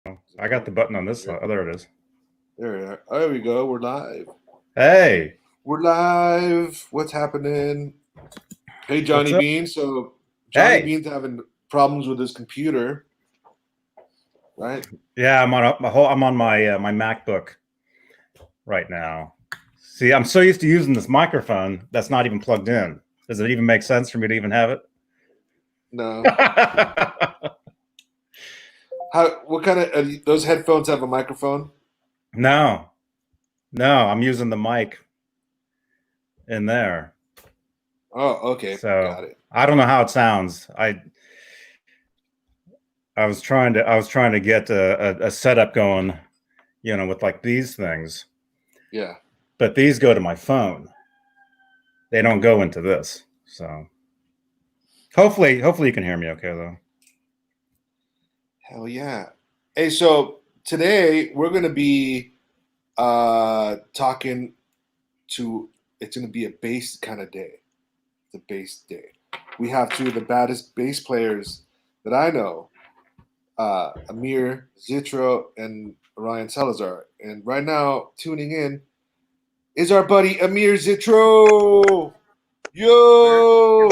I got the button on this side. Oh, there it is. There we are. There we go. We're live. Hey. We're live. What's happening? Hey, Johnny Bean. So Johnny Bean's having problems with his computer, right? Yeah, I'm on my my MacBook right now. See, I'm so used to using this microphone that's not even plugged in. Does it even make sense for me to even have it? No. What kind of those headphones have a microphone? No, I'm using the mic in there. Oh, okay. So got it. I don't know how it sounds. I was trying to get a setup going, with like these things. Yeah. But these go to my phone. They don't go into this. So hopefully you can hear me okay though. Hell yeah. Hey, so today we're gonna be talking to. It's gonna be a bass kind of day. It's a bass day. We have two of the baddest bass players that I know, Amir Zitro and Ryan Salazar. And right now, tuning in is our buddy Amir Zitro. Yo!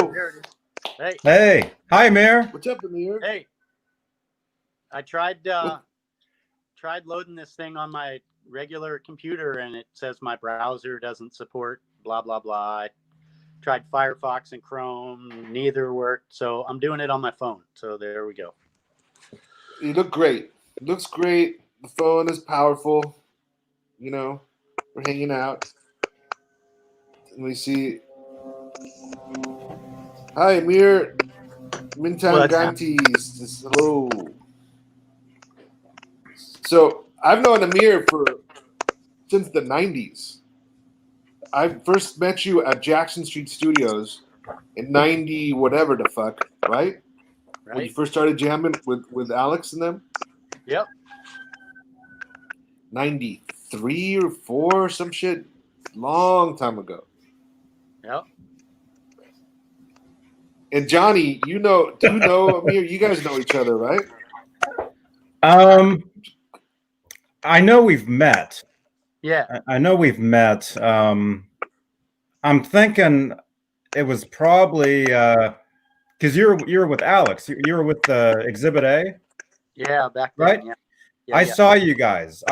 Hey, hi Amir. What's up, Amir? Hey, I tried loading this thing on my regular computer, and it says my browser doesn't support blah blah blah. I tried Firefox and Chrome, neither worked, so I'm doing it on my phone. So there we go. You look great. It looks great. The phone is powerful. We're hanging out. Let me see. Hi, Amir. Mintan Gantis. Hello. So I've known Amir since the 90s. I first met you at Jackson Street Studios in 90 whatever the fuck, right? When you first started jamming with Alex and them? Yep. 93 or 4 or some shit. Long time ago. Yep. And Johnny, do you know Amir? You guys know each other, right? I know we've met. Yeah. I know we've met. I'm thinking it was probably because you're with Alex. You were with Exhibit A. Yeah, back then. Right. Yeah, I saw you guys.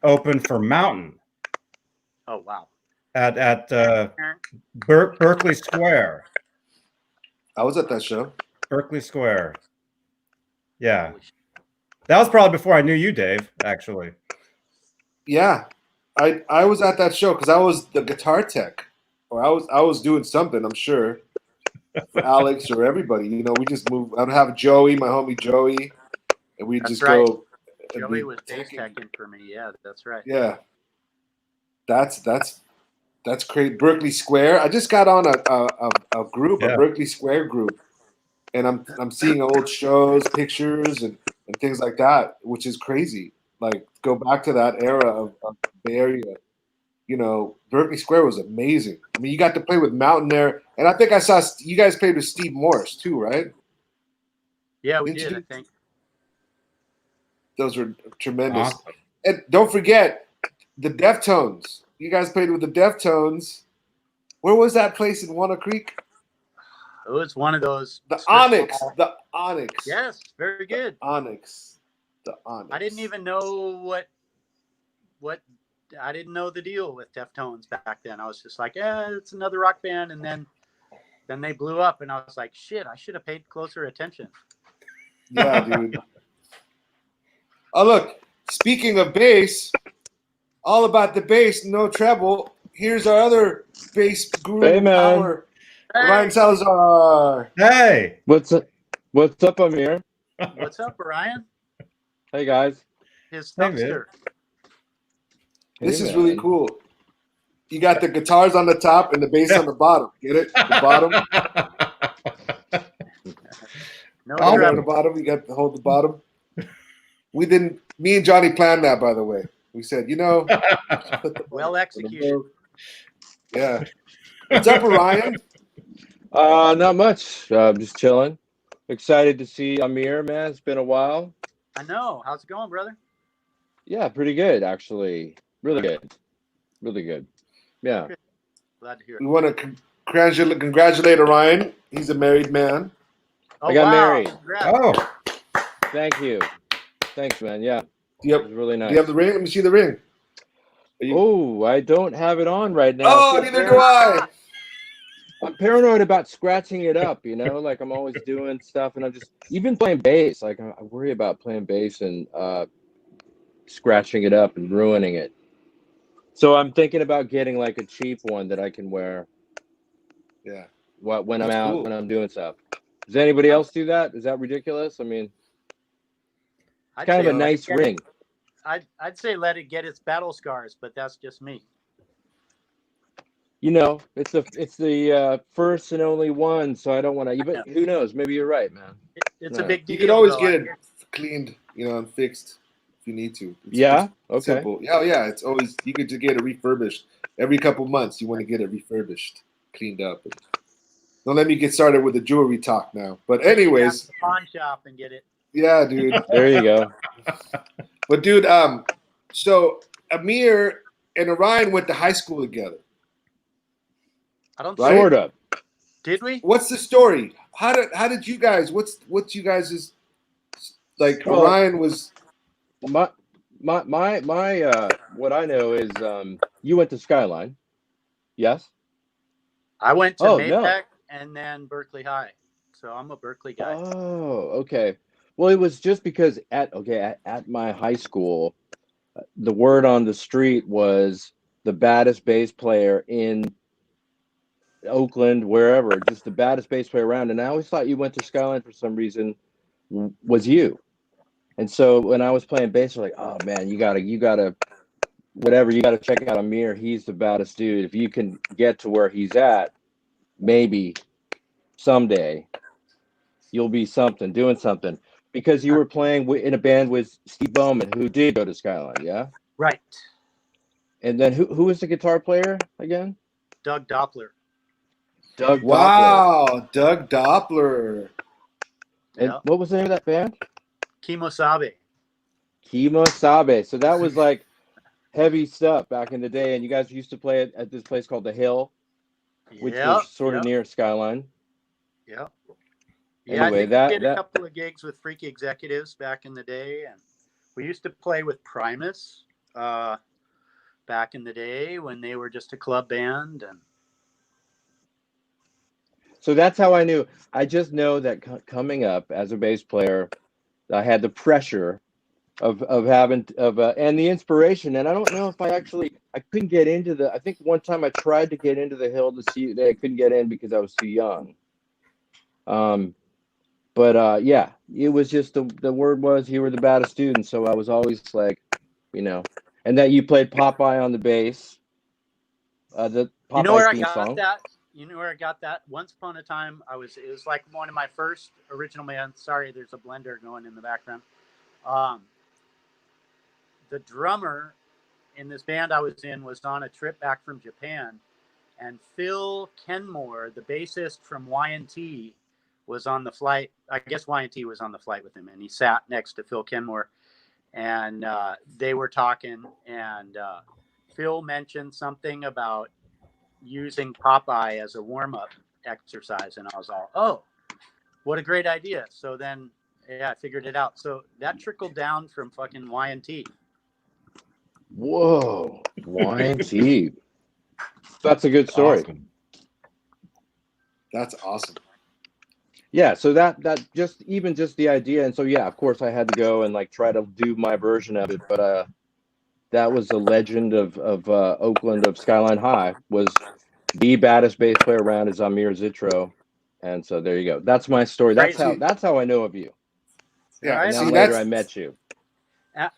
Open for Mountain. Oh wow. At Berkeley Square. I was at that show. Berkeley Square. Yeah. That was probably before I knew you, Dave, actually. Yeah. I was at that show because I was the guitar tech. Or I was doing something, I'm sure. For Alex or everybody. We just moved. I'd have Joey, my homie Joey, and we'd just go. Joey was bass teching for me, yeah, that's right. Yeah. That's great. Berkeley Square. I just got on a group, a Berkeley Square group. And I'm seeing old shows, pictures, and things like that, which is crazy. Like, go back to that era of the Bay Area. Berkeley Square was amazing. I mean, you got to play with Mountain there, and I think I saw you guys played with Steve Morse too, right? Yeah, we did. I think those were tremendous. Awesome. And don't forget the Deftones. You guys played with the Deftones. Where was that place in Walnut Creek? It was one of those. The Onyx. The Onyx. Yes, very good. The Onyx. I didn't even know what. I didn't know the deal with Deftones back then. I was just like, yeah, it's another rock band, and then they blew up, and I was like, shit, I should have paid closer attention. Yeah, dude. Oh, look. Speaking of bass, all about the bass, no treble. Here's our other bass guru, hey, man. Ryan Salazar. Hey. What's up, Amir? What's up, Ryan? Hey, guys. His thumbster. This is really cool. You got the guitars on the top and the bass on the bottom. Get it? The bottom. On the bottom. You got to hold the bottom. Me and Johnny planned that, by the way. We said, well executed. Yeah. What's up, Ryan? Not much. Just chilling. Excited to see Amir, man. It's been a while. I know. How's it going, brother? Yeah, pretty good actually. Really good. Really good. Yeah. Glad to hear We it. want to congratulate Orion. He's a married man. Oh, I got wow. married. Congrats. Oh, Thank you. Thanks, man. Yeah. Do you It have, was really do nice. you have the ring? Let me see the ring. Oh, I don't have it on right now. Oh, So neither do I. I'm paranoid about scratching it up, like I'm always doing stuff and I'm just even playing bass. Like I worry about playing bass and scratching it up and ruining it. So I'm thinking about getting like a cheap one that I can wear Yeah. when I'm That's out, cool. when I'm doing stuff. Does anybody else do that? Is that ridiculous? I mean, it's kind of a nice ring. I'd say let it get its battle scars, but that's just me. It's the first and only one, so I don't want to. But who knows? Maybe you're right, man. It's a big deal. You could always though. get it cleaned, and fixed if you need to. Yeah. It's Okay. simple. Yeah. It's always you could just get it refurbished every couple months. You want to get it refurbished, cleaned up. Don't let me get started with the jewelry talk now. But anyways, the pawn shop and get it. yeah, dude. There you go. But dude, so Amir and Orion went to high school together. I don't Right? Sort of. Did we? What's the story? How did you guys? What's you guys' like? Well, Orion was my what I know is you went to Skyline. Yes. I went to Oh, Maytech no. and then Berkeley High, so I'm a Berkeley guy. Oh, okay. Well, it was just because at my high school, the word on the street was the baddest bass player in Oakland, wherever, just the baddest bass player around. And I always thought you went to Skyline for some reason was you. And so when I was playing bass, they're like, oh man, you gotta, whatever, you gotta check out Amir. He's the baddest dude. If you can get to where he's at, maybe someday you'll be doing something. Because you were playing in a band with Steve Bowman, who did go to Skyline, yeah? Right. And then who was the guitar player again? Doug Doppler. Doug Doppler. Wow, Doug Doppler. And Yeah. what was the name of that band? Kimosabe. Kimosabe. So that was like heavy stuff back in the day. And you guys used to play it at this place called The Hill, which was sort of near Skyline. Yeah. Anyway, I think we did a couple of gigs with Freaky Executives back in the day, and we used to play with Primus back in the day when they were just a club band. And so that's how I knew. I just know that coming up as a bass player, I had the pressure of having and the inspiration. And I don't know if I couldn't get into I think one time I tried to get into The Hill to see that I couldn't get in because I was too young. But yeah, it was just the word was you were the baddest dude, and so I was always like, and that you played Popeye on the bass. The Popeye you know where I theme got song. that? You know where I got that? Once upon a time, it was like one of my first original bands. Sorry, there's a blender going in the background. The drummer in this band I was in was on a trip back from Japan, and Phil Kenmore, the bassist from Y&T, was on the flight. I guess Y&T was on the flight with him, and he sat next to Phil Kenmore, and they were talking, and Phil mentioned something about using Popeye as a warm-up exercise, and I was all, oh, what a great idea. So then, I figured it out. So that trickled down from fucking Y&T. Whoa, Y&T. That's a good story. Awesome. That's awesome. Yeah, so that just the idea, and so yeah, of course I had to go and like try to do my version of it, but that was the legend of Oakland, of Skyline High, was the baddest bass player around is Amir Zitro, and so there you go. That's my story. That's how I know of you. Yeah, Right. see, later I met you.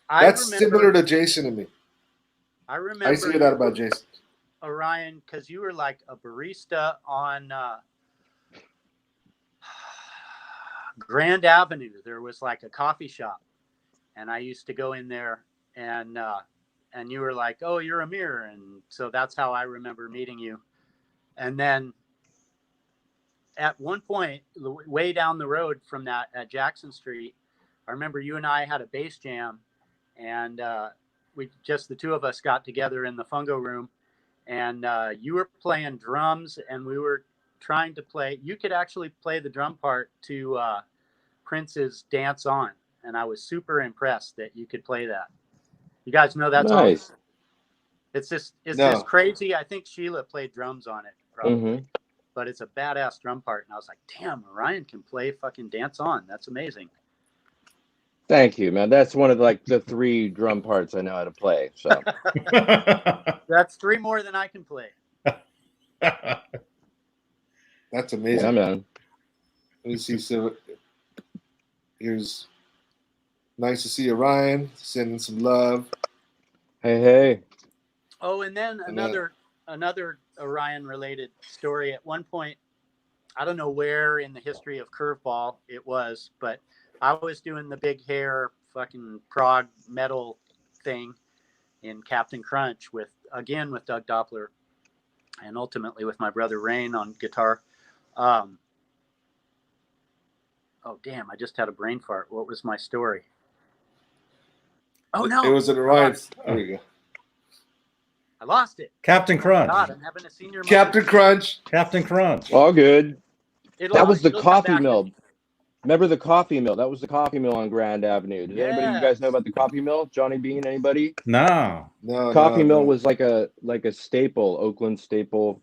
That's similar to Jason and me. I remember. I used to hear that about Jason. Orion, because you were like a barista on Grand Avenue. There was like a coffee shop, and I used to go in there, and you were like, "Oh, you're Amir," and so that's how I remember meeting you. And then at one point, way down the road from that at Jackson Street, I remember you and I had a bass jam, and we just the two of us got together in the fungo room, and you were playing drums, and we were trying to play. You could actually play the drum part to Prince's "Dance On," and I was super impressed that you could play that. You guys know that song? Nice. It's this No. crazy. I think Sheila played drums on it, probably. Mhm. But it's a badass drum part, and I was like, "Damn, Ryan can play fucking Dance On. That's amazing." Thank you, man. That's one of like the 3 drum parts I know how to play. So That's 3 more than I can play. That's amazing. yeah, man. Let me see. So here's nice to see you, Ryan. Sending some love. Hey. Oh, and then another Orion related story. At one point, I don't know where in the history of curveball it was, but I was doing the big hair fucking prog metal thing in Captain Crunch with Doug Doppler, and ultimately with my brother Rain on guitar. Oh damn! I just had a brain fart. What was my story? Oh no! It was an Orion. There we go. I lost it. Captain Crunch. God, I'm having a senior moment. Captain Crunch. Captain Crunch. All good. That was the It'll come coffee back. mill. Remember the coffee mill? That was the coffee mill on Grand Avenue. Does anybody of you guys know about the coffee mill? Johnny Bean, anybody? No. No. Coffee mill no. was like a staple, Oakland staple.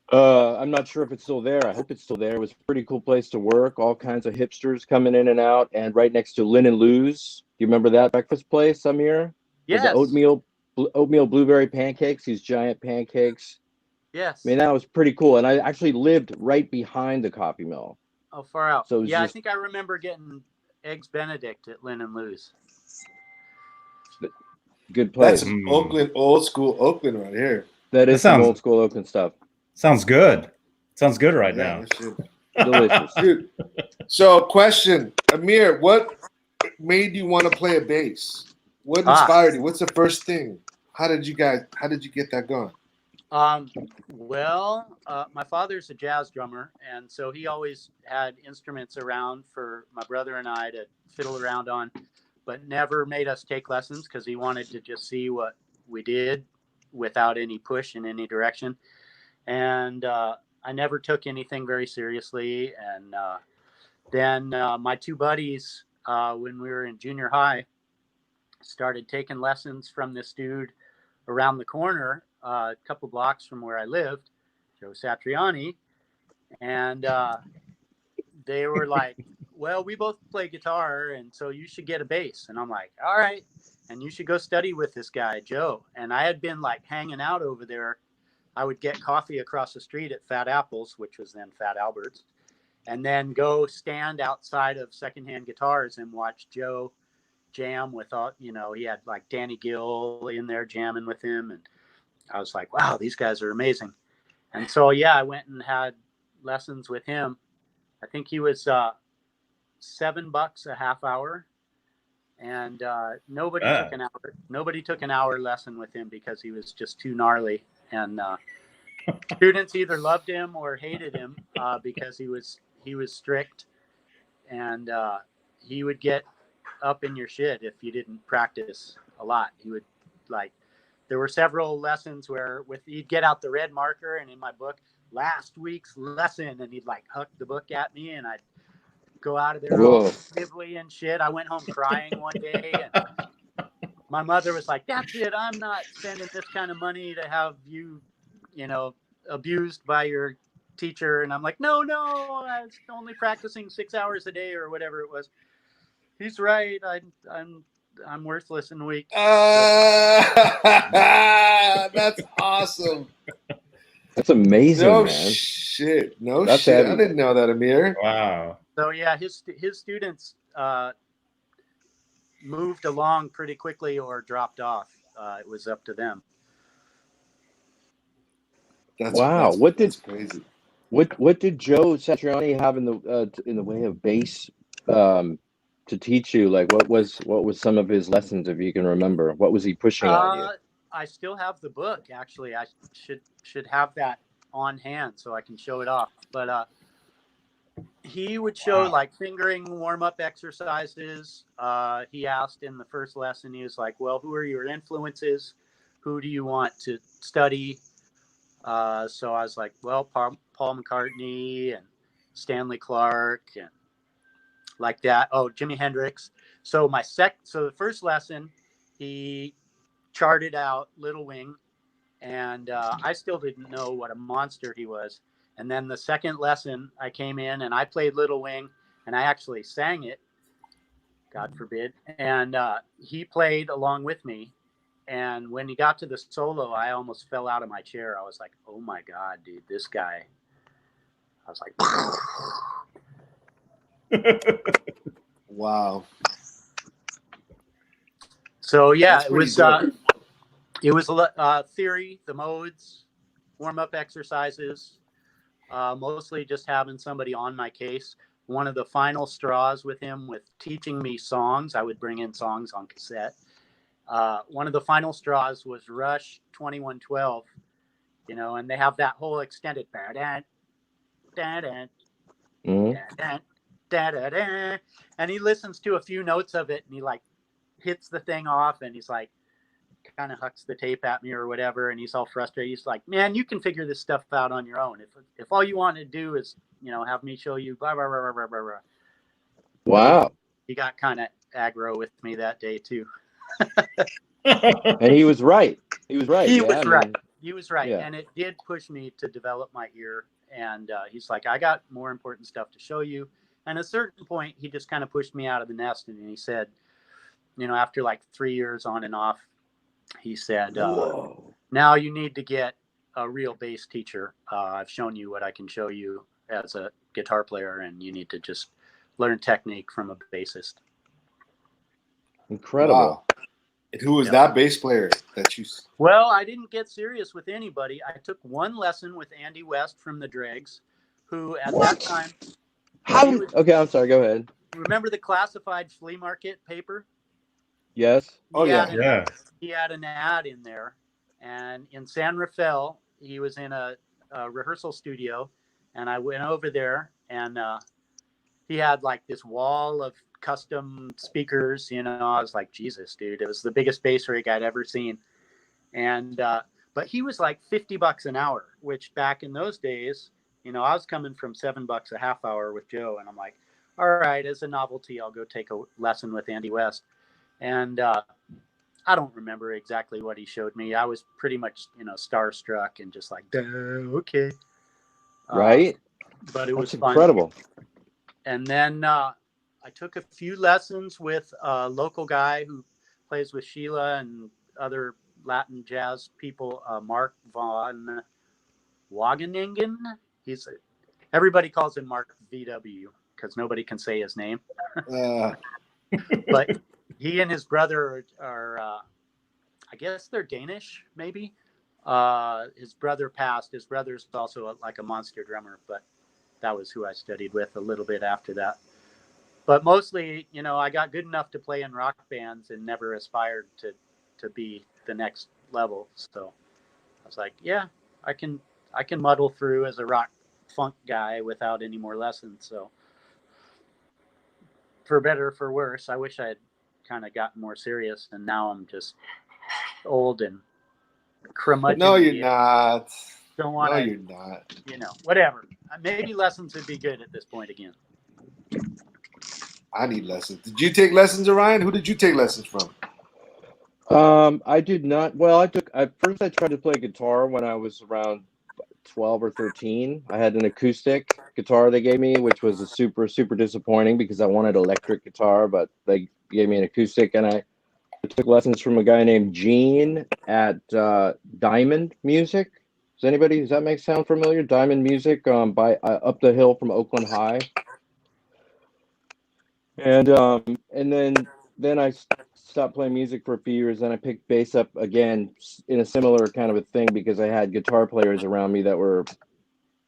I'm not sure if it's still there. I hope it's still there. It was a pretty cool place to work. All kinds of hipsters coming in and out. And right next to Lynn and Lou's. Do you remember that breakfast place, Samir? Yes. The oatmeal blueberry pancakes, these giant pancakes. Yes. I mean, that was pretty cool. And I actually lived right behind the coffee mill. Oh, far out. So yeah, I think I remember getting Eggs Benedict at Lynn and Lou's. Good place. That's Oakland, old school Oakland right here. That is some old school Oakland stuff. Sounds good. Sounds good right now. Delicious. Dude. So, question, Amir, what made you want to play a bass? What inspired you? What's the first thing? How did you get that going? Well, my father's a jazz drummer, and so he always had instruments around for my brother and I to fiddle around on, but never made us take lessons because he wanted to just see what we did without any push in any direction. And I never took anything very seriously. And then my 2 buddies, when we were in junior high, started taking lessons from this dude around the corner, a couple blocks from where I lived, Joe Satriani. And they were like, well, we both play guitar, and so you should get a bass. And I'm like, all right. And you should go study with this guy, Joe. And I had been like hanging out over there. I would get coffee across the street at Fat Apples, which was then Fat Albert's, and then go stand outside of Secondhand Guitars and watch Joe jam with all, he had like Danny Gill in there jamming with him. And I was like, wow, these guys are amazing. And so, yeah, I went and had lessons with him. I think he was $7 a half hour. And nobody took an hour lesson with him because he was just too gnarly. And students either loved him or hated him because he was strict, and he would get up in your shit if you didn't practice a lot. He would there were several lessons where he'd get out the red marker, and in my book, last week's lesson, and he'd like huck the book at me, and I'd go out of there all snivelly and shit. I went home crying one day, and my mother was like, that's it. I'm not spending this kind of money to have you, abused by your teacher. And I'm like, no, I was only practicing 6 hours a day or whatever it was. He's right. I'm worthless and weak. That's awesome. That's amazing, no man. Shit. No That's shit. heavy. I didn't know that, Amir. Wow. So yeah, his students moved along pretty quickly or dropped off. It was up to them. That's crazy. What did Joe Satriani have in the way of bass to teach you? Like what was some of his lessons, if you can remember? What was he pushing on you? I still have the book, actually. I should have that on hand so I can show it off. But he would show like fingering warm-up exercises. He asked in the first lesson, he was like, well, who are your influences? Who do you want to study? So I was like, well, Paul McCartney and Stanley Clarke and like that. Oh, Jimi Hendrix. So the first lesson, he charted out Little Wing, and I still didn't know what a monster he was. And then the second lesson, I came in and I played Little Wing, and I actually sang it, God forbid. And he played along with me. And when he got to the solo, I almost fell out of my chair. I was like, oh my God, dude, this guy. I was like, wow. So yeah, That's pretty dope. it was theory, the modes, warm-up exercises, mostly just having somebody on my case. One of the final straws with him with teaching me songs, I would bring in songs on cassette. One of the final straws was Rush 2112, you know, and they have that whole extended and he listens to a few notes of it and he like hits the thing off and he's like kind of hucks the tape at me or whatever, and he's all frustrated. He's like, man, you can figure this stuff out on your own. If all you want to do is, you know, have me show you blah blah blah blah blah blah. Wow. He got kind of aggro with me that day too. And he was right. He was right. He was right. He was right. Yeah. And it did push me to develop my ear. And he's like, I got more important stuff to show you. And at a certain point, he just kind of pushed me out of the nest. And he said, you know, after like 3 years on and off, he said, now you need to get a real bass teacher. I've shown you what I can show you as a guitar player, and you need to just learn technique from a bassist. Incredible. Wow. And who was that bass player that you? Well, I didn't get serious with anybody. I took one lesson with Andy West from the Dregs, who at that time. Okay, I'm sorry. Go ahead. Remember the classified flea market paper? Yes. He had an ad in there, and in San Rafael, he was in a rehearsal studio, and I went over there, and he had like this wall of custom speakers. You know, I was like, Jesus, dude, it was the biggest bass rig I'd ever seen, and but he was like $50 an hour, which back in those days, you know, I was coming from $7 a half hour with Joe, and I'm like, all right, as a novelty, I'll go take a lesson with Andy West. And I don't remember exactly what he showed me. I was pretty much, you know, starstruck and just like, okay. Right. But it was incredible. And then I took a few lessons with a local guy who plays with Sheila and other Latin jazz people, Mark von Wageningen. Everybody calls him Mark VW because nobody can say his name. But he and his brother are I guess they're Danish, maybe. His brother passed. His brother's also like a monster drummer, but that was who I studied with a little bit after that. But mostly, you know, I got good enough to play in rock bands and never aspired to be the next level. So I was like, yeah, I can muddle through as a rock funk guy without any more lessons. So for better or for worse, I wish I had kind of gotten more serious, and now I'm just old and curmudgeon. No, you're not. Don't want to. No, you're not. You know, whatever. Maybe lessons would be good at this point again. I need lessons. Did you take lessons, Orion? Who did you take lessons from? I did not. Well, I tried to play guitar when I was around 12 or 13. I had an acoustic guitar they gave me, which was a super disappointing because I wanted electric guitar, but they gave me an acoustic, and I took lessons from a guy named Gene at Diamond Music. Does that make sound familiar? Diamond Music by up the hill from Oakland High. And then I stopped playing music for a few years. Then I picked bass up again in a similar kind of a thing because I had guitar players around me that were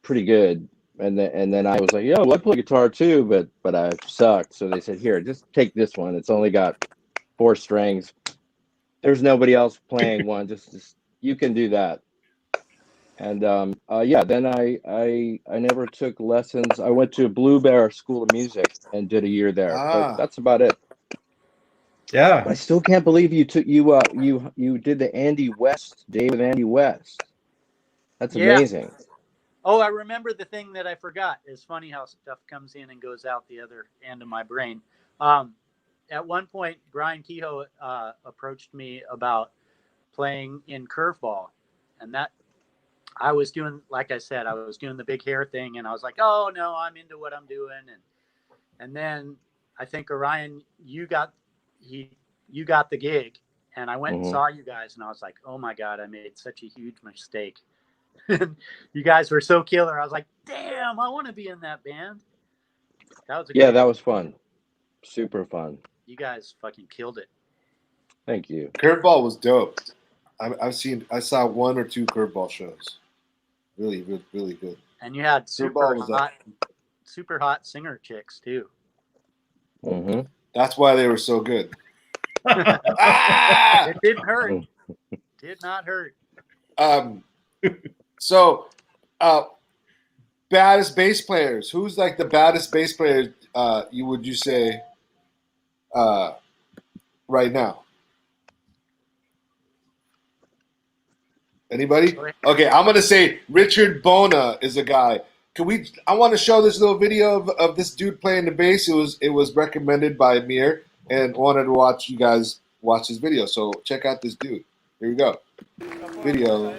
pretty good. And then I was like, yeah, well, I play guitar too, but I sucked. So they said, here, just take this one. It's only got 4 strings. There's nobody else playing one. Just you can do that. And yeah, then I never took lessons. I went to Blue Bear School of Music and did a year there, but that's about it. Yeah. But I still can't believe you did the Andy West day with Andy West. That's amazing. Oh, I remember the thing that I forgot. It's funny how stuff comes in and goes out the other end of my brain. At one point, Brian Kehoe approached me about playing in curveball, and that I was doing, like I said, I was doing the big hair thing, and I was like, oh no, I'm into what I'm doing, and then I think Orion, you got the gig, and I went and saw you guys, and I was like, oh my god, I made such a huge mistake. You guys were so killer. I was like, damn, I want to be in that band. That was that was fun, super fun. You guys fucking killed it. Thank you. Curveball was dope. I saw 1 or 2 curveball shows. Really good, really good. And you had super hot singer chicks too. Mm-hmm. That's why they were so good. It didn't hurt. Did not hurt. So, baddest bass players. Who's like the baddest bass player? Would you say right now? Anybody? Okay, I'm gonna say Richard Bona is a guy. I want to show this little video of this dude playing the bass. It was recommended by Amir and wanted to watch you guys watch his video. So check out this dude. Here we go. Video.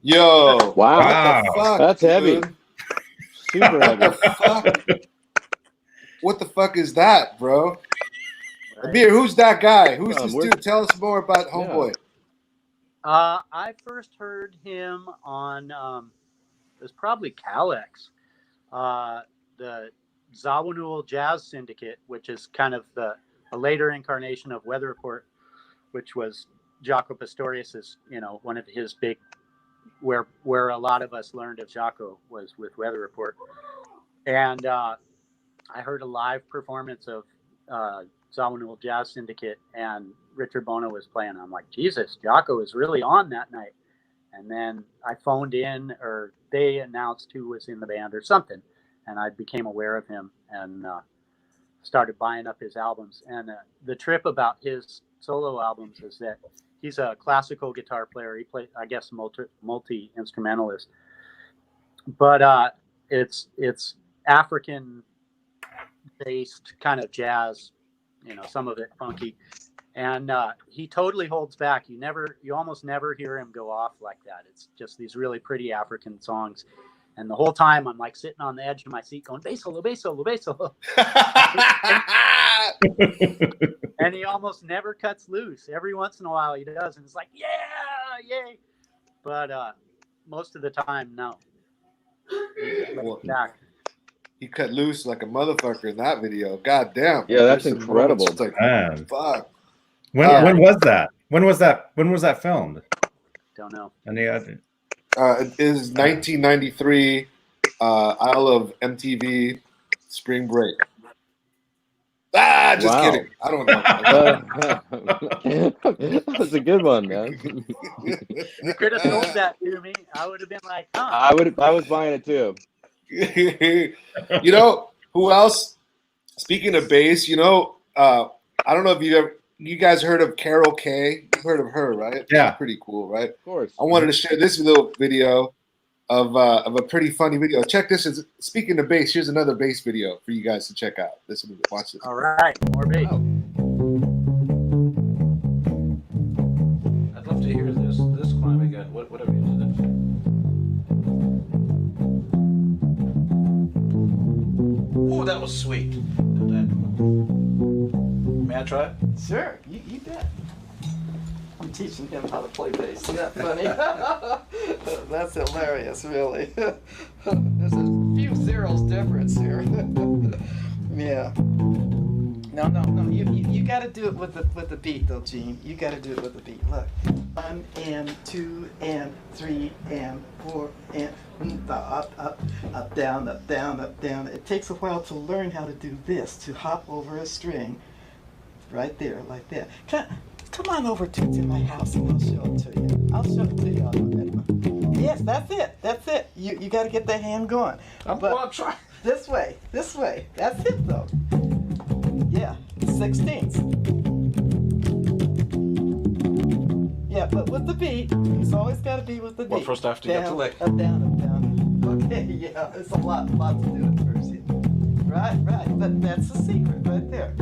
Yo! Wow! What the fuck, that's dude? heavy. Super heavy. What the fuck? What the fuck is that, bro? Right. Amir, who's that guy? Who's this dude? Tell us more about Homeboy. I first heard him on it was probably Calex, the Zawinul Jazz Syndicate, which is kind of a later incarnation of Weather Report, which was Jaco Pastorius's, one of his big, where a lot of us learned of Jaco was with Weather Report. And I heard a live performance of Zawinul Jazz Syndicate, and Richard Bona was playing. I'm like, Jesus, Jaco is really on that night. And then I phoned in, or they announced who was in the band or something, and I became aware of him and started buying up his albums. And the trip about his solo albums is that he's a classical guitar player. He plays, I guess, multi instrumentalist. But it's African based kind of jazz, some of it funky, and he totally holds back. You almost never hear him go off like that. It's just these really pretty African songs, and the whole time I'm like sitting on the edge of my seat going bass solo, bass solo, bass solo. And he almost never cuts loose. Every once in a while he does, and it's like, yeah, yay. But most of the time, no. Back. He cut loose like a motherfucker in that video. God damn. Yeah, that's incredible. It's like, Man. fuck. When was that? When was that filmed? Don't know. Any it is 1993, Isle of MTV Spring Break. Just kidding. I don't know. That was a good one, man. You could have told that to me. I would have been like, huh. I was buying it too. You know who else? Speaking of bass, I don't know if you guys heard of Carol Kay. You've heard of her, right? Yeah, she's pretty cool, right? Of course. I wanted to share this little video of a pretty funny video. Check this. Speaking of bass, here's another bass video for you guys to check out. Listen, watch this. All right, more bass. Oh. I'd love to hear this climb again. Whatever you did. Oh, that was sweet. May I try it? Sure, you bet. I'm teaching him how to play bass. Isn't that funny? That's hilarious, really. There's a few zeros difference here. Yeah. No. You got to do it with the beat, though, Gene. You got to do it with the beat. Look, 1 and 2 and 3 and 4 and up, down, up, down, up, down. It takes a while to learn how to do this, to hop over a string, right there, like that. Come on over to my house and I'll show it to you. I'll show it to you. Yes, that's it. You got to get the hand going. I'm trying. This way. That's it, though. Yeah, 16ths. Yeah, but with the beat, it's always got to be with the beat. Well, first I have to get the lick. Up, down, up, down. Okay, yeah, it's a lot to do at first. Right, but that's the secret right there.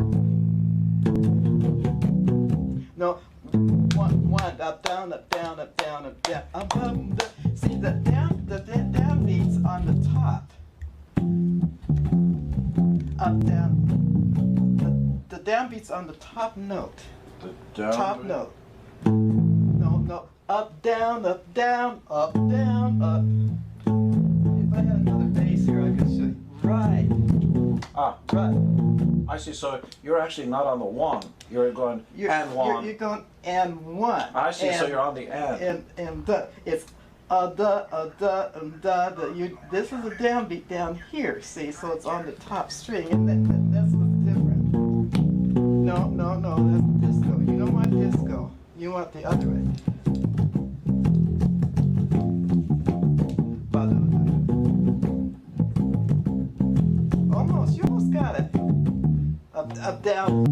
No, one, up, down, up, down, up, down, up, down, up, down. See, the down beats on the top. Up, down. The down beats on the top note. Top note. No. Up, down, up, down, up, down, up. If I had another bass here, I could show you. Right. Right. I see. So you're actually not on the one. You're going and one. You're going and one. I see. So you're on the And the. It's da. This is a downbeat down here. See, so it's on the top string, and that's what's different. No. That's disco. You don't want disco. You want the other way. You almost got it. Up, down.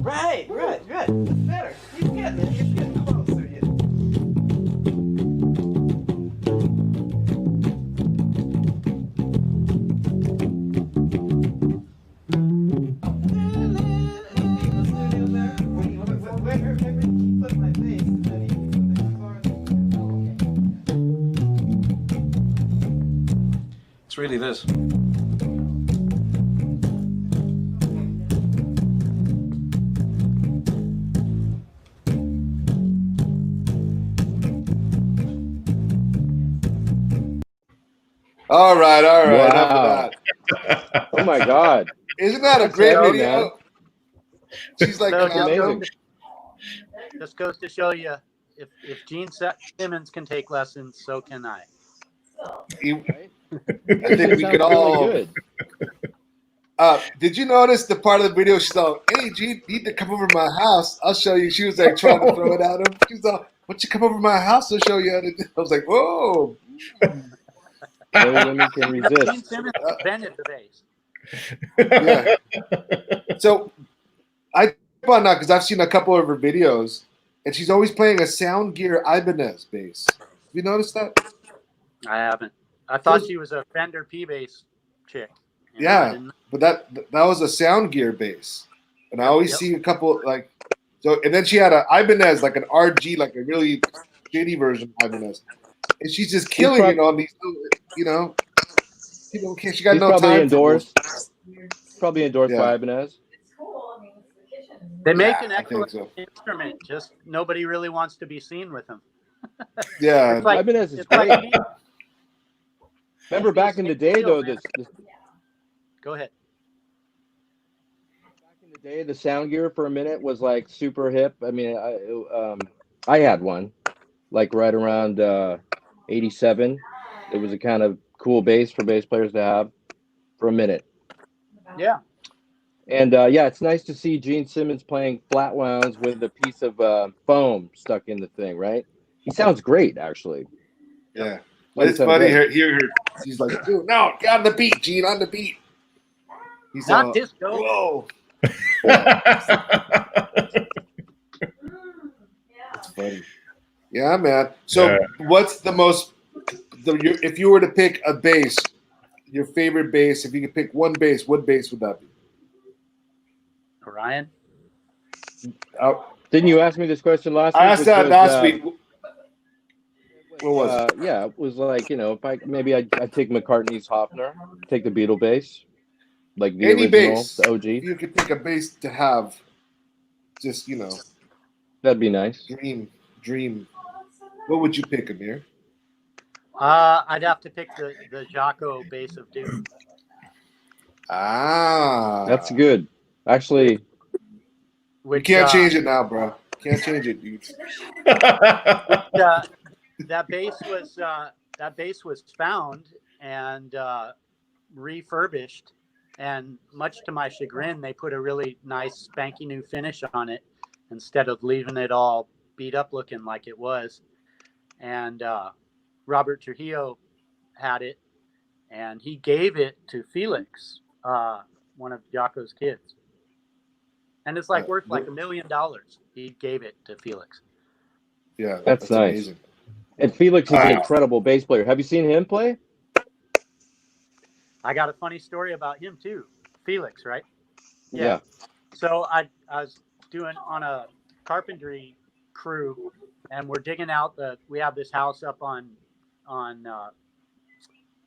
Right. That's better. He's getting closer. It's really this. All right. Wow. Enough of that. Oh my God. Isn't that a great Sarah, video? man. She's like, That's amazing. Just goes to show you, if Gene Simmons can take lessons, so can I. Right? I think we could all. Really Did you notice the part of the video she's like, "Hey, Gene, you need to come over to my house. I'll show you." She was like trying to throw it at him. She's like, "Why don't you come over to my house? I'll show you how to do." I was like, "Whoa!" No women can Gene resist. Simmons invented the bass. Yeah. So I on that because I've seen a couple of her videos, and she's always playing a Sound Gear Ibanez bass. Have you noticed that? I haven't. I thought Those- she was a Fender P bass chick. I Yeah, didn't. but that was a Sound Gear bass, and I always Yep. see a couple like so. And then she had a Ibanez, like an RG, like a really shitty version of Ibanez, and she's just killing it on these. You know, people can't. She got He's no probably time endorsed. for Probably endorsed Yeah. by Ibanez. They make Yeah, an I think excellent so. instrument. Just nobody really wants to be seen with them. Yeah, It's like Ibanez is it's like great. me. Remember back in the day, though, this Go ahead. back in the day, the Sound Gear for a minute was like super hip. I mean, I had one, like right around '87. It was a kind of cool bass for bass players to have for a minute. Yeah. And yeah, it's nice to see Gene Simmons playing flat wounds with a piece of foam stuck in the thing, right? He sounds great, actually. yeah. Like It's sounds funny great. hear her. She's like, dude, no, get on the beat, Gene, on the beat. He's Not disco. Whoa. That's funny. Yeah, man. So, what's the most? If you were to pick a bass, your favorite bass, if you could pick one bass, what bass would that be? Orion. Didn't you ask me this question last week? I asked that last week. What was it? Yeah, it was like, you know, if I'd take McCartney's Hofner, take the Beatle bass, like the Any original, bass. the OG. If you could pick a bass to have, just that'd be nice. Dream. What would you pick, Amir? I'd have to pick the Jaco bass of Doom. That's good. Actually, we can't change it now, bro. Can't change it, dude. that bass was found and refurbished, and much to my chagrin, they put a really nice spanky new finish on it instead of leaving it all beat up looking like it was. And Robert Trujillo had it, and he gave it to Felix, one of Jaco's kids. And it's like worth like $1 million. He gave it to Felix. Yeah, that's nice. Amazing. And Felix is an incredible bass player. Have you seen him play? I got a funny story about him too. Felix, right? Yeah. So I was doing on a carpentry crew, and we're digging out we have this house up on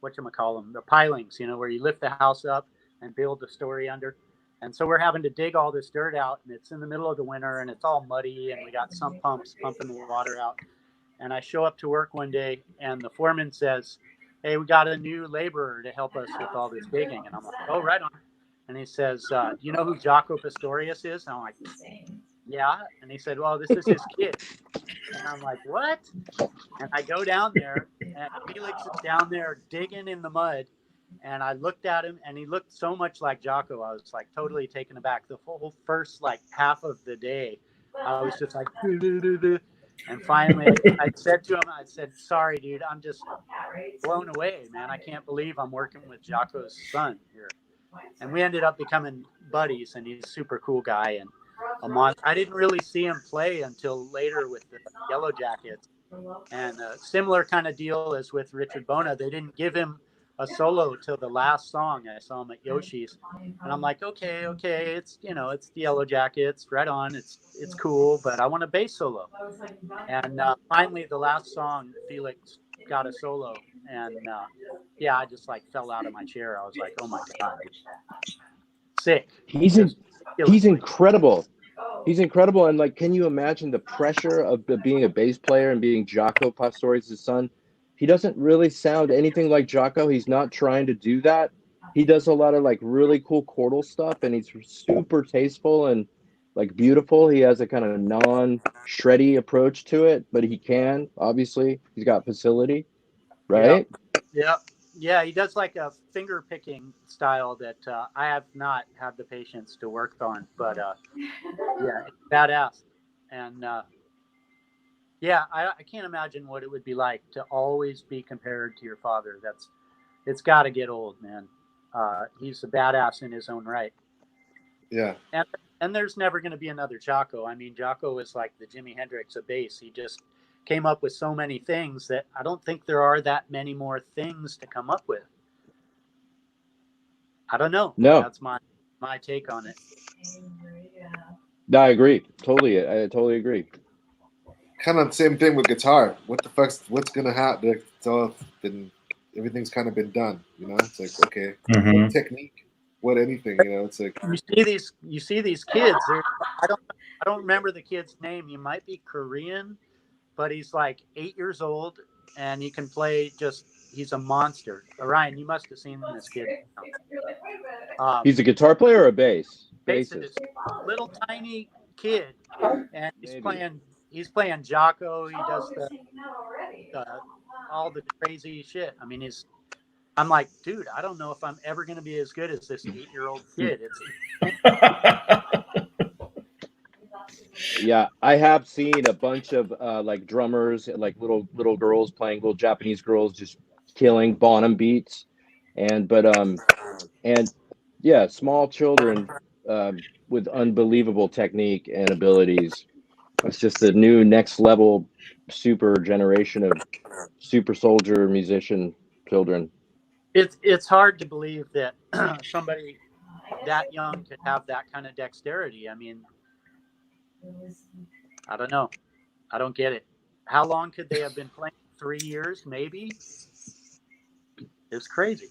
whatchamacallem, the pilings, where you lift the house up and build a story under. And so we're having to dig all this dirt out, and it's in the middle of the winter, and it's all muddy, and we got sump pumps pumping the water out. And I show up to work one day, and the foreman says, "Hey, we got a new laborer to help us with all this digging." And I'm like, "Oh, right on." And he says, "Do you know who Jaco Pastorius is?" And I'm like, "Yeah." And he said, "Well, this is his kid." And I'm like, "What?" And I go down there, and Felix is down there digging in the mud. And I looked at him, and he looked so much like Jaco. I was like totally taken aback. The whole first like half of the day, I was just like, and finally I said to him, I said, "Sorry, dude, I'm just blown away, man. I can't believe I'm working with Jaco's son here." And we ended up becoming buddies, and he's a super cool guy. And I didn't really see him play until later with the Yellow Jackets. And a similar kind of deal as with Richard Bona. They didn't give him a solo till the last song. I saw him at Yoshi's, and I'm like, okay, it's it's the Yellow Jackets, right on. It's cool, but I want a bass solo. And finally, the last song, Felix got a solo, and yeah, I just like fell out of my chair. I was like, oh my god, sick. He's incredible. He's incredible, and like, can you imagine the pressure of being a bass player and being Jaco Pastorius' son? He doesn't really sound anything like Jaco. He's not trying to do that. He does a lot of like really cool chordal stuff, and he's super tasteful and like beautiful. He has a kind of non-shreddy approach to it, but he can, obviously. He's got facility, right? Yeah, he does like a finger picking style that I have not had the patience to work on, but yeah, it's badass. And yeah, I can't imagine what it would be like to always be compared to your father. It's got to get old, man. He's a badass in his own right. Yeah. And there's never going to be another Jocko. I mean, Jocko is like the Jimi Hendrix of bass. He just came up with so many things that I don't think there are that many more things to come up with. I don't know. No. That's my take on it. No, I agree. Totally. I totally agree. Kind of the same thing with guitar. What's gonna happen? It's all been, everything's kind of been done. You know, it's like, okay, what technique, what anything. You know, it's like you see these kids. I don't remember the kid's name. He might be Korean, but he's like 8 years old and he can play. He's a monster. Ryan, you must have seen this kid. He's a guitar player or a bass? Bassist. Little tiny kid, and he's playing Jocko. He does all the crazy shit. I mean, I'm like, dude, I don't know if I'm ever going to be as good as this 8-year-old kid. Yeah, I have seen a bunch of like drummers, like little girls playing, little Japanese girls just killing Bonham beats, and yeah, small children with unbelievable technique and abilities. It's just the new next level super generation of super soldier musician children. It's hard to believe that somebody that young could have that kind of dexterity. I mean, I don't know. I don't get it. How long could they have been playing? 3 years, maybe? It's crazy.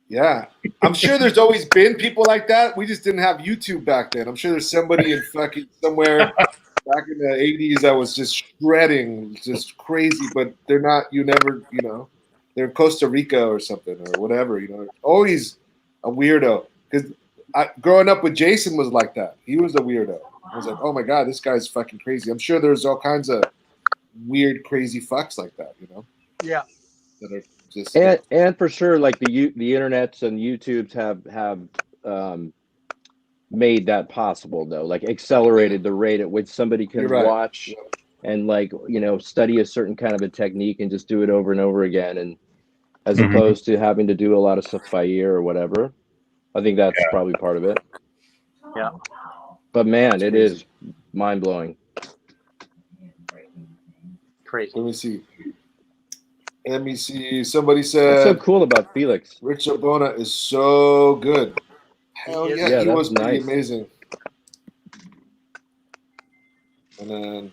Yeah, I'm sure there's always been people like that. We just didn't have YouTube back then. I'm sure there's somebody in fucking somewhere back in the 80s that was just shredding, just crazy, but they're not, they're in Costa Rica or something or whatever, always a weirdo. Because growing up with Jason was like that. He was a weirdo. I was like, oh my God, this guy's fucking crazy. I'm sure there's all kinds of weird, crazy fucks like that, Yeah. That are just, and for sure, like the internets and YouTubes have made that possible, though, like accelerated the rate at which somebody can watch and like study a certain kind of a technique and just do it over and over again, and as opposed to having to do a lot of stuff by ear or whatever. I think that's probably part of it. Yeah, but man, it is mind-blowing. Crazy. Let me see. Somebody said, what's so cool about Felix? Richard Bona is so good. Hell yeah, he was pretty amazing. And then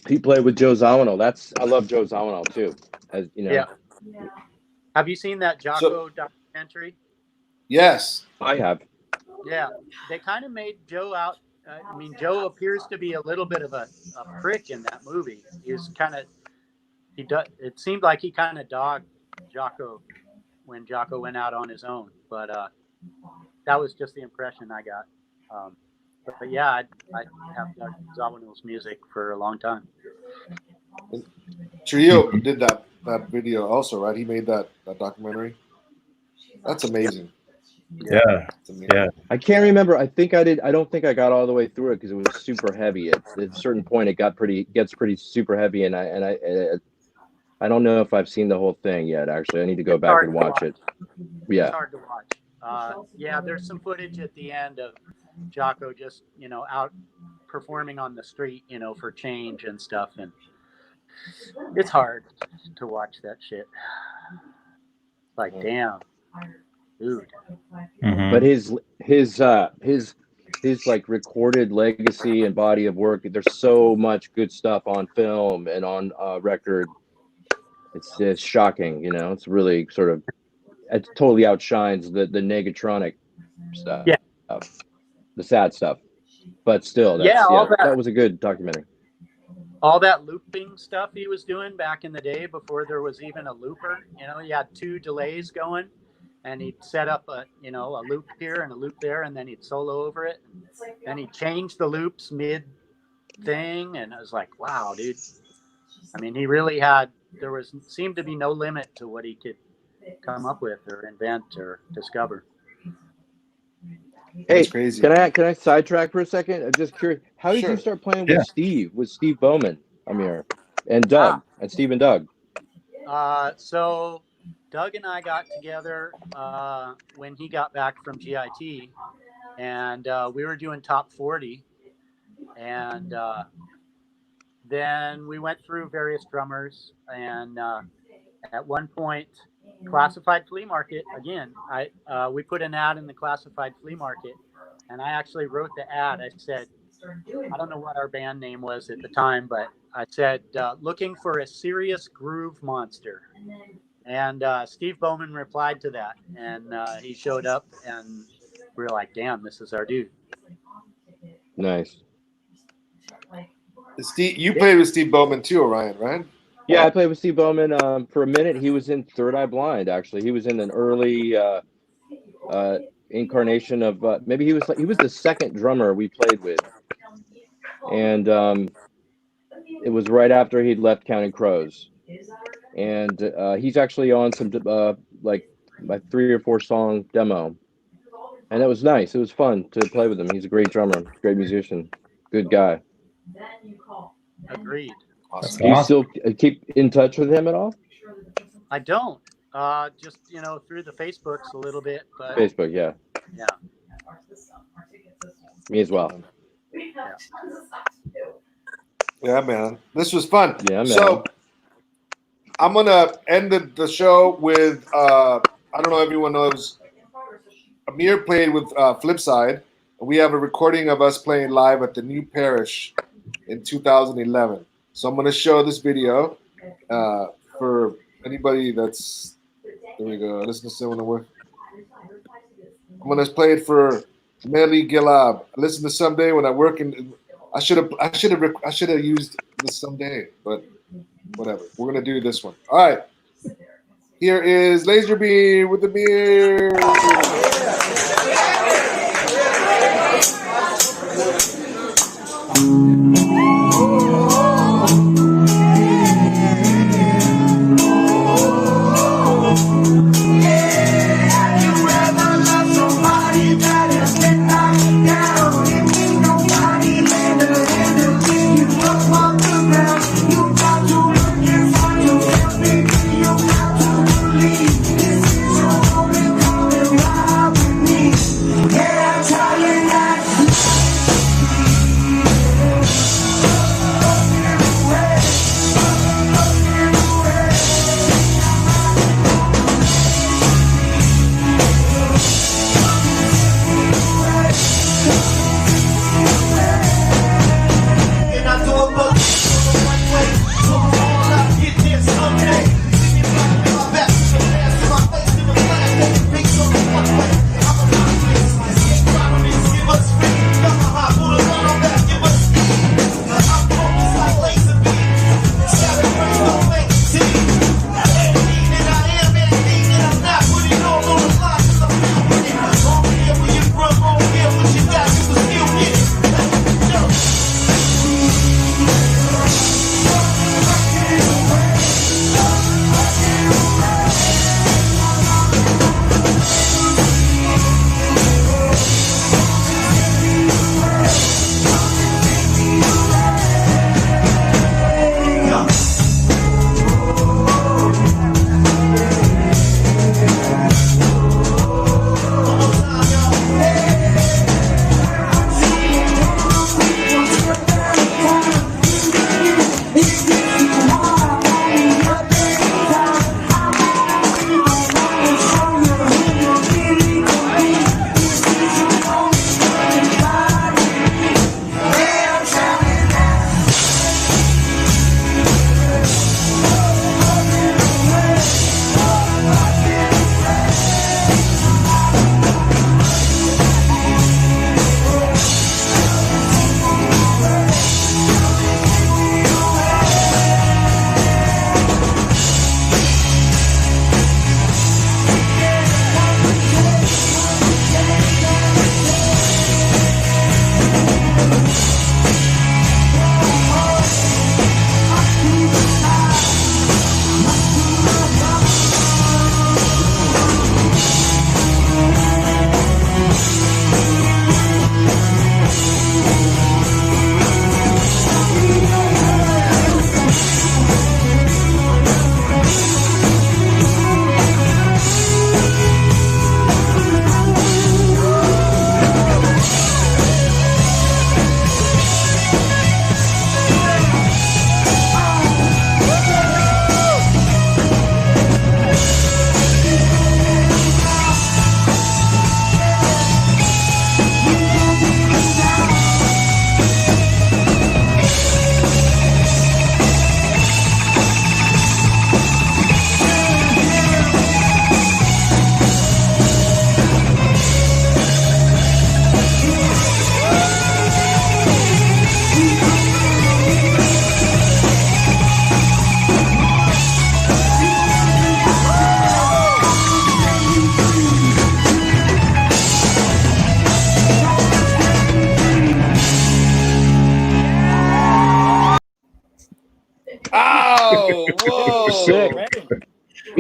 he played with Joe Zawinul. I love Joe Zawinul too. As you know. Yeah. Have you seen that Jocko documentary? Yes, I have. Yeah, they kind of made Joe out. I mean, Joe appears to be a little bit of a prick in that movie. It seemed like he kind of dogged Jocko when Jocko went out on his own, but that was just the impression I got. But yeah, I have dug Zawinul's music for a long time. Trio did that video also, right? He made that documentary. That's amazing. Yeah. I can't remember. I think I did. I don't think I got all the way through it because it was super heavy. At a certain point, it gets pretty super heavy, and I don't know if I've seen the whole thing yet. Actually, I need to go back and watch it. Yeah, it's hard to watch. Yeah, there's some footage at the end of Jocko just out performing on the street, for change and stuff, and it's hard to watch that shit. Like, damn, dude. But his like recorded legacy and body of work, there's so much good stuff on film and on record. It's shocking, it's really it totally outshines the Negatronic stuff, the sad stuff. But still, that was a good documentary. All that looping stuff he was doing back in the day before there was even a looper, he had 2 delays going, and he'd set up a loop here and a loop there, and then he'd solo over it, and he'd change the loops mid thing, and I was like, wow, dude. I mean, he really seemed to be no limit to what he could come up with or invent or discover. Hey, that's crazy. Can I sidetrack for a second? I'm just curious. How did you start playing with Steve Bowman, Amir, and Doug, and Steve and Doug? So Doug and I got together when he got back from GIT, and we were doing top 40. And then we went through various drummers, and at one point, Classified Flea Market again. We put an ad in the Classified Flea Market, and I actually wrote the ad. I said, I don't know what our band name was at the time, but I said, looking for a serious groove monster. And Steve Bowman replied to that, and he showed up, and we were like, damn, this is our dude. Nice. Steve, you played with Steve Bowman too, Orion, right? Yeah, I played with Steve Bowman for a minute. He was in Third Eye Blind, actually. He was in an early incarnation of maybe he was the second drummer we played with, and it was right after he'd left Counting Crows, and he's actually on some like my 3 or 4 song demo, and it was nice. It was fun to play with him. He's a great drummer, great musician, good guy. Agreed. That's Do you awesome. still keep in touch with him at all? I don't. Just through the Facebooks a little bit, but Facebook, yeah. Yeah. Me as well. Yeah, man. This was fun. Yeah, man. So I'm gonna end the show with I don't know if everyone knows. Amir played with Flipside. We have a recording of us playing live at the New Parish in 2011. So I'm gonna show this video for anybody that's. There we go. Listen to someone work. I'm gonna play it for Melly Gilab. Listen to Someday when I work in. I should have used this Someday, but whatever. We're gonna do this one. All right. Here is Laserbeam with the beer.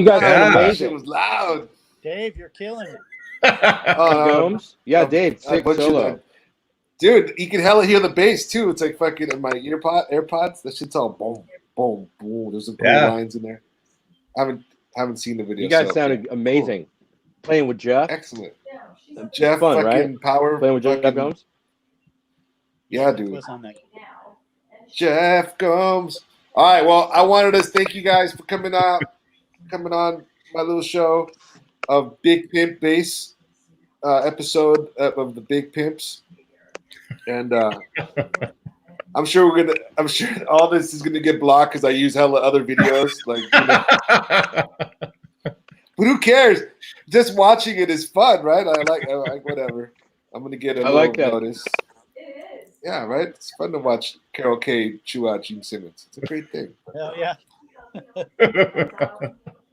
You guys Yeah. sound That amazing. shit was loud. Dave, you're killing it. Gomes? Yeah, Dave, I sick butchered solo. that. Dude, you can hella hear the bass too. It's like fucking in my AirPods. That shit's all boom, boom, boom. There's some cool Yeah. lines in there. I haven't seen the video. You guys so, sounded yeah, amazing. Playing with Jeff. cool. Excellent. Jeff, Fun, fucking right? power. Playing with Jeff fucking, Gomes. yeah, dude. Was on that. Jeff Gomes. All right. Well, I wanted to thank you guys for coming on my little show of Big Pimp Bass episode of the Big Pimps, and I'm sure all this is gonna get blocked because I use hella other videos. Like, but who cares? Just watching it is fun, right? I like whatever. I'm gonna get a I little like that. notice. Yeah, right. It's fun to watch Carol K chew out Gene Simmons. It's a great thing. Hell yeah.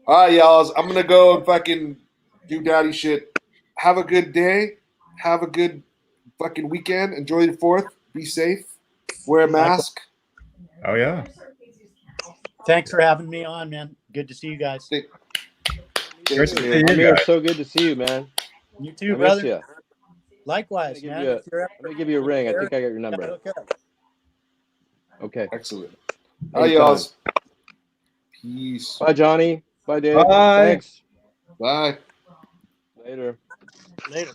All right, y'all. I'm gonna go and fucking do daddy shit. Have a good day. Have a good fucking weekend. Enjoy your 4th. Be safe. Wear a mask. Oh yeah. Thanks for having me on, man. Good to see you guys. Great Thanks, to see man. you Amir, guys. so good to see you, man. You I too, miss brother. you. Likewise, I'm man. gonna If you're ever- I'm gonna give you a ring. I think I got your number. Okay. Okay. Excellent. All right, Anytime. y'all. Peace. Bye, Johnny. Bye, Dave. Bye. Thanks. Bye. Later. Later.